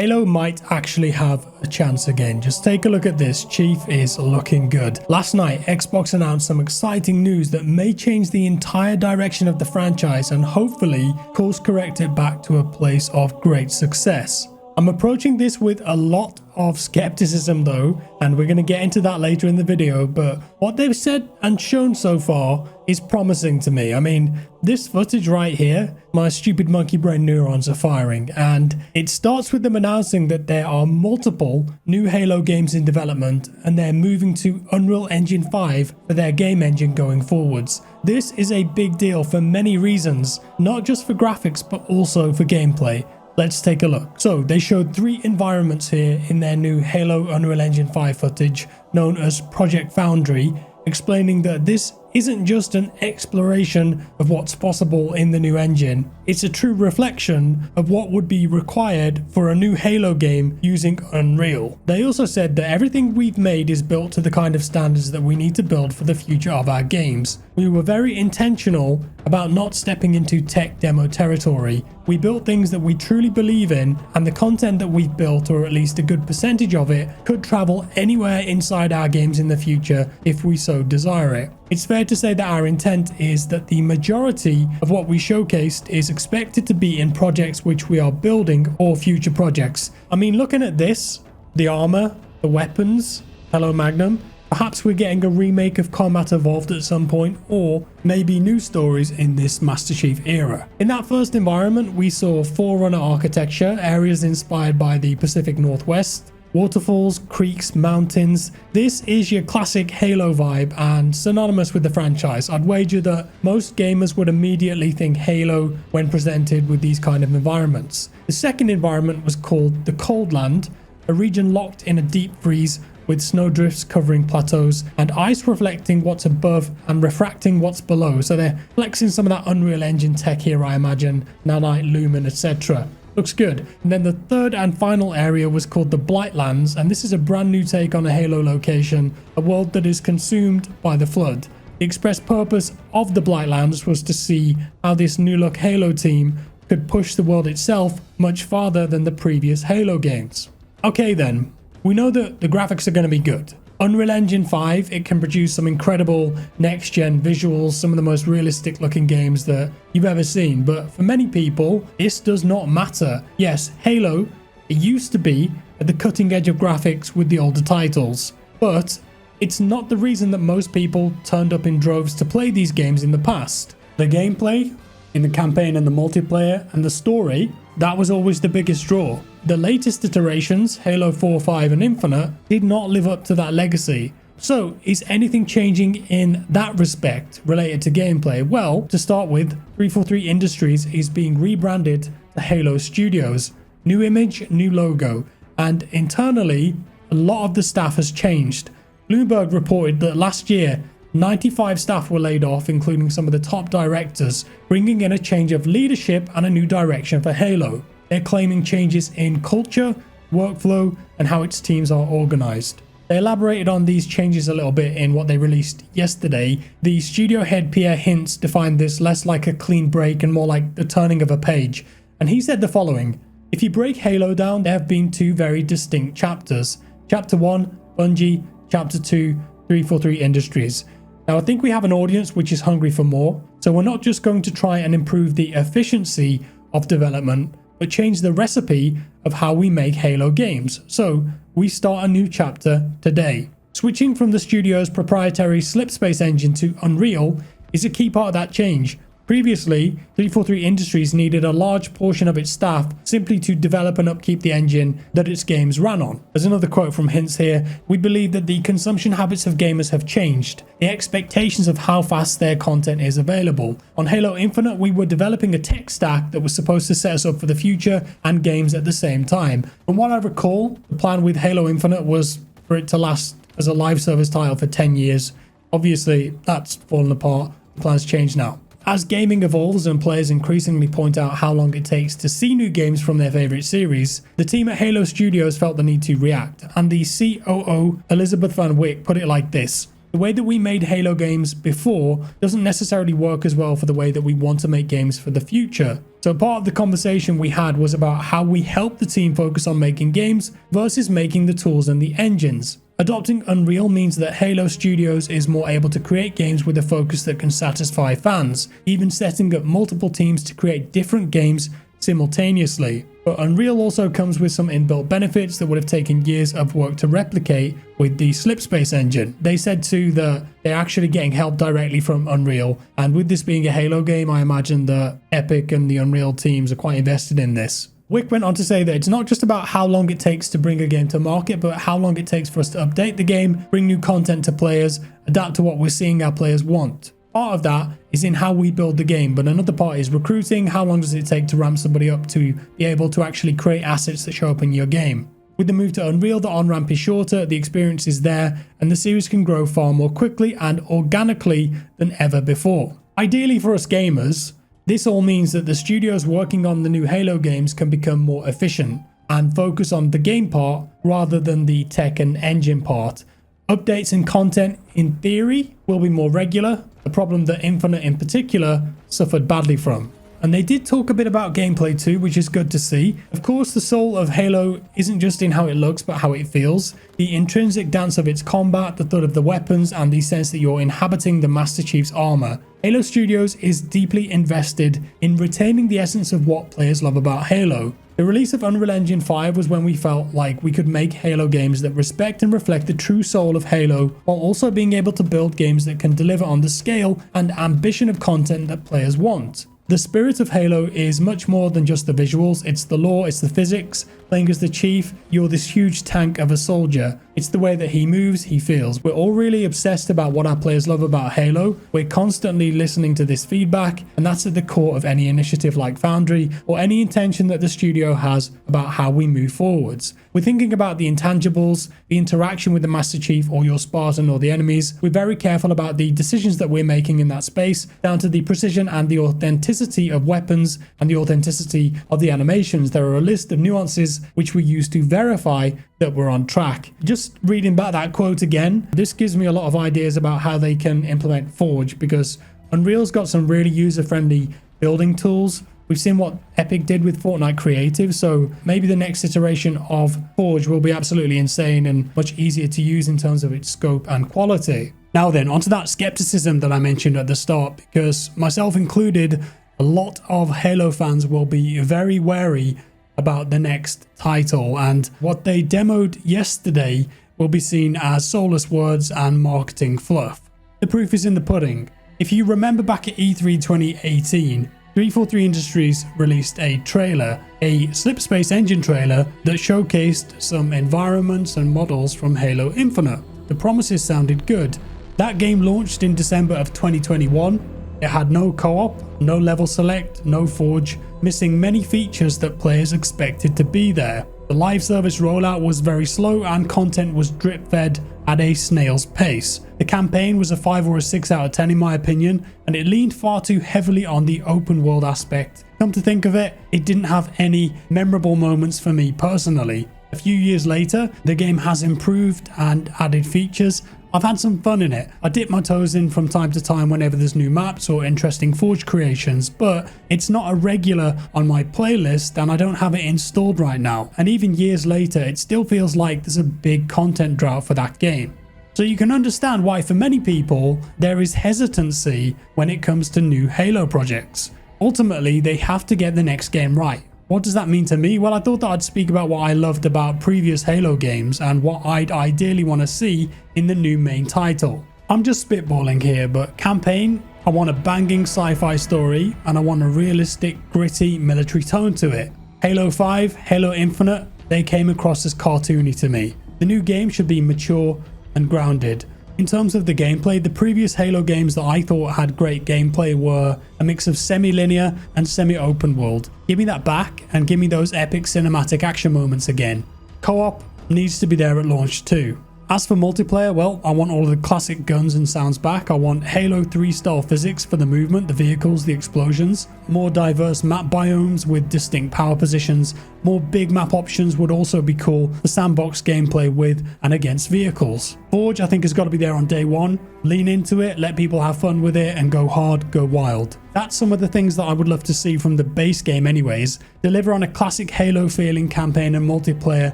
Halo might actually have a chance again. Just take a look at this. Chief is looking good. Last night, Xbox announced some exciting news that may change the entire direction of the franchise and hopefully course correct it back to a place of great success. I'm approaching this with a lot of skepticism though, and we're going to get into that later in the video, but what they've said and shown so far is promising to me. I mean, this footage right here, my stupid monkey brain neurons are firing, and it starts with them announcing that there are multiple new Halo games in development and they're moving to Unreal Engine 5 for their game engine going forwards. This is a big deal for many reasons, not just for graphics but also for gameplay. Let's take a look. So they showed 3 environments here in their new Halo Unreal Engine 5 footage known as Project Foundry, explaining that this isn't just an exploration of what's possible in the new engine. It's a true reflection of what would be required for a new Halo game using Unreal. They also said that everything we've made is built to the kind of standards that we need to build for the future of our games. We were very intentional about not stepping into tech demo territory. We built things that we truly believe in, and the content that we've built, or at least a good percentage of it, could travel anywhere inside our games in the future if we so desire it. It's fair to say that our intent is that the majority of what we showcased is expected to be in projects which we are building or future projects. I mean, looking at this, the armor, the weapons, hello Magnum, perhaps we're getting a remake of Combat Evolved at some point, or maybe new stories in this Master Chief era. In that first environment, we saw Forerunner architecture, areas inspired by the Pacific Northwest, waterfalls, creeks, mountains. This is your classic Halo vibe and synonymous with the franchise. I'd wager that most gamers would immediately think Halo when presented with these kind of environments. The second environment was called the Cold Land, a region locked in a deep freeze with snowdrifts covering plateaus and ice reflecting what's above and refracting what's below. So they're flexing some of that Unreal Engine tech here, I imagine, nanite, lumen, etc. Looks good. And then the third and final area was called the Blightlands, and this is a brand new take on a Halo location, a world that is consumed by the flood. The express purpose of the Blightlands was to see how this new look Halo team could push the world itself much farther than the previous Halo games. Okay then, we know that the graphics are going to be good. Unreal Engine 5, it can produce some incredible next-gen visuals, some of the most realistic looking games that you've ever seen, but for many people, this does not matter. Yes, Halo, it used to be at the cutting edge of graphics with the older titles, but it's not the reason that most people turned up in droves to play these games in the past. The gameplay, in the campaign and the multiplayer, and the story, that was always the biggest draw. The latest iterations, Halo 4, 5 and Infinite, did not live up to that legacy. So, is anything changing in that respect related to gameplay? Well, to start with, 343 Industries is being rebranded to Halo Studios. New image, new logo, and internally, a lot of the staff has changed. Bloomberg reported that last year, 95 staff were laid off, including some of the top directors, bringing in a change of leadership and a new direction for Halo. They're claiming changes in culture, workflow, and how its teams are organized. They elaborated on these changes a little bit in what they released yesterday. The studio head Pierre Hintz defined this less like a clean break and more like the turning of a page. And he said the following: if you break Halo down, there have been 2 very distinct chapters. Chapter 1, Bungie. Chapter 2, 343 Industries. Now, I think we have an audience which is hungry for more, so we're not just going to try and improve the efficiency of development, but change the recipe of how we make Halo games. So, we start a new chapter today. Switching from the studio's proprietary Slipspace engine to Unreal is a key part of that change. Previously, 343 Industries needed a large portion of its staff simply to develop and upkeep the engine that its games ran on. There's another quote from Hintz here: we believe that the consumption habits of gamers have changed, the expectations of how fast their content is available. On Halo Infinite, we were developing a tech stack that was supposed to set us up for the future and games at the same time. From what I recall, the plan with Halo Infinite was for it to last as a live service title for 10 years. Obviously, that's fallen apart. The plans change now. As gaming evolves and players increasingly point out how long it takes to see new games from their favorite series, the team at Halo Studios felt the need to react, and the COO Elizabeth Van Wyck put it like this: The way that we made Halo games before doesn't necessarily work as well for the way that we want to make games for the future. So part of the conversation we had was about how we help the team focus on making games versus making the tools and the engines. Adopting Unreal means that Halo Studios is more able to create games with a focus that can satisfy fans, even setting up multiple teams to create different games simultaneously. But Unreal also comes with some inbuilt benefits that would have taken years of work to replicate with the Slipspace engine. They said too that they're actually getting help directly from Unreal, and with this being a Halo game, I imagine the Epic and the Unreal teams are quite invested in this. Wick went on to say that it's not just about how long it takes to bring a game to market, but how long it takes for us to update the game, bring new content to players, adapt to what we're seeing our players want. Part of that is in how we build the game, but another part is recruiting. How long does it take to ramp somebody up to be able to actually create assets that show up in your game? With the move to Unreal, the on-ramp is shorter, the experience is there, and the series can grow far more quickly and organically than ever before. Ideally for us gamers, this all means that the studios working on the new Halo games can become more efficient and focus on the game part rather than the tech and engine part. Updates and content, in theory, will be more regular, a problem that Infinite in particular suffered badly from. And they did talk a bit about gameplay too, which is good to see. Of course, the soul of Halo isn't just in how it looks, but how it feels. The intrinsic dance of its combat, the thud of the weapons, and the sense that you're inhabiting the Master Chief's armor. Halo Studios is deeply invested in retaining the essence of what players love about Halo. The release of Unreal Engine 5 was when we felt like we could make Halo games that respect and reflect the true soul of Halo, while also being able to build games that can deliver on the scale and ambition of content that players want. The spirit of Halo is much more than just the visuals, it's the lore, it's the physics. Playing as the Chief, you're this huge tank of a soldier. It's the way that he moves, he feels. We're all really obsessed about what our players love about Halo. We're constantly listening to this feedback, and that's at the core of any initiative like Foundry, or any intention that the studio has about how we move forwards. We're thinking about the intangibles, the interaction with the Master Chief or your Spartan or the enemies. We're very careful about the decisions that we're making in that space, down to the precision and the authenticity of weapons and the authenticity of the animations. There are a list of nuances which we use to verify that we're on track. Just reading back that quote again, this gives me a lot of ideas about how they can implement Forge, because Unreal's got some really user-friendly building tools. We've seen what Epic did with Fortnite Creative, so maybe the next iteration of Forge will be absolutely insane and much easier to use in terms of its scope and quality. Now then, onto that skepticism that I mentioned at the start, because myself included, a lot of Halo fans will be very wary about the next title, and what they demoed yesterday will be seen as soulless words and marketing fluff. The proof is in the pudding. If you remember back at E3 2018, 343 Industries released a trailer, a Slipspace engine trailer that showcased some environments and models from Halo Infinite. The promises sounded good. That game launched in December of 2021. It had no co-op, no level select, no Forge, missing many features that players expected to be there. The live service rollout was very slow and content was drip fed at a snail's pace. The campaign was a 5 or a 6 out of 10 in my opinion, and it leaned far too heavily on the open world aspect. Come to think of it, it didn't have any memorable moments for me personally. A few years later, the game has improved and added features. I've had some fun in it. I dip my toes in from time to time whenever there's new maps or interesting Forge creations, but it's not a regular on my playlist and I don't have it installed right now. And even years later, it still feels like there's a big content drought for that game. So you can understand why for many people, there is hesitancy when it comes to new Halo projects. Ultimately, they have to get the next game right. What does that mean to me? Well, I thought that I'd speak about what I loved about previous Halo games and what I'd ideally want to see in the new main title. I'm just spitballing here, but campaign, I want a banging sci-fi story and I want a realistic, gritty military tone to it. Halo 5, Halo Infinite, they came across as cartoony to me. The new game should be mature and grounded. In terms of the gameplay, the previous Halo games that I thought had great gameplay were a mix of semi-linear and semi-open world. Give me that back and give me those epic cinematic action moments again. Co-op needs to be there at launch too. As for multiplayer, well, I want all of the classic guns and sounds back. I want Halo 3 style physics for the movement, the vehicles, the explosions, more diverse map biomes with distinct power positions, more big map options would also be cool, the sandbox gameplay with and against vehicles. Forge I think has got to be there on day one. Lean into it, let people have fun with it, and go hard, go wild. That's some of the things that I would love to see from the base game anyways. Deliver on a classic Halo feeling campaign and multiplayer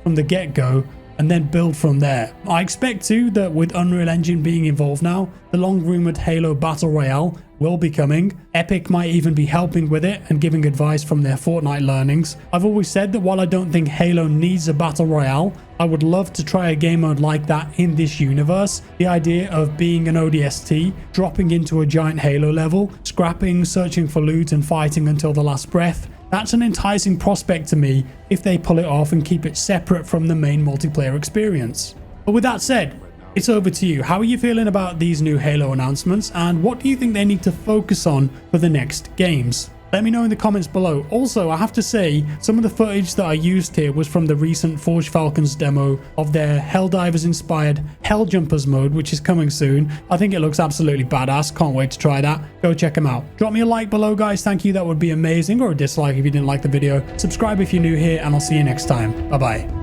from the get-go, and then build from there. I expect too that with Unreal Engine being involved now, the long rumored Halo Battle Royale will be coming. Epic might even be helping with it and giving advice from their Fortnite learnings. I've always said that while I don't think Halo needs a Battle Royale, I would love to try a game mode like that in this universe. The idea of being an ODST, dropping into a giant Halo level, scrapping, searching for loot and fighting until the last breath. That's an enticing prospect to me if they pull it off and keep it separate from the main multiplayer experience. But with that said, it's over to you. How are you feeling about these new Halo announcements, and what do you think they need to focus on for the next games? Let me know in the comments below. Also, I have to say, some of the footage that I used here was from the recent Forge Falcons demo of their Helldivers inspired Helljumpers mode, which is coming soon. I think it looks absolutely badass. Can't wait to try that. Go check them out. Drop me a like below, guys. Thank you. That would be amazing. Or a dislike if you didn't like the video. Subscribe if you're new here, and I'll see you next time. Bye-bye.